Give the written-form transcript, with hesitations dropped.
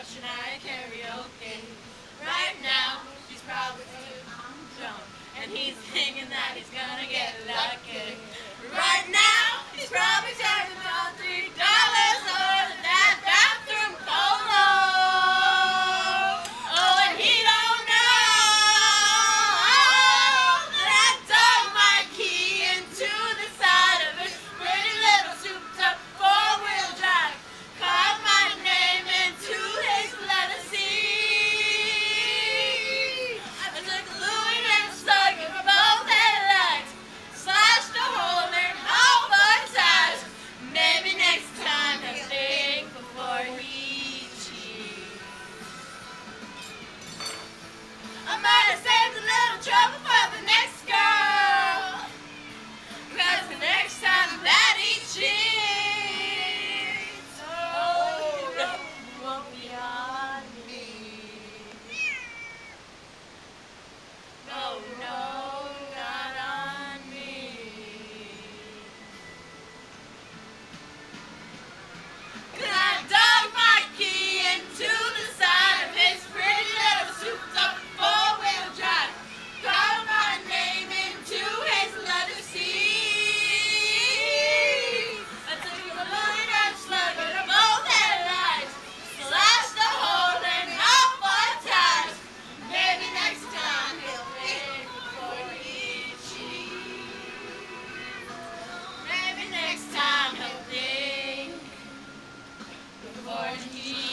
crushing night karaoke. Right now, he's probably drunk, and he's thinking that he's gonna get lucky. Right now, he's probably taking on $3 over that bathroom polo. Oh, and he don't know that I dug my key into the side of his pretty little souped-up four-wheel drive. Carved my name into his letter C. I took a Louis and stuck it for both headlights. Slashed a hole in all four tires. Maybe next time he'll think before he cheats. I might have saved a little trouble for the next girl, 'cause the next time that he cheats, oh, no, won't be on me. No, no, not on me. 'Cause I dug my key into the side of his pretty little souped-up four-wheel drive. Carved my name into his letter C. I took a bullet and slugged it at both headlights. Slashed a hole in all four tires. Maybe next time he'll think before he cheats. Maybe next time he'll think before he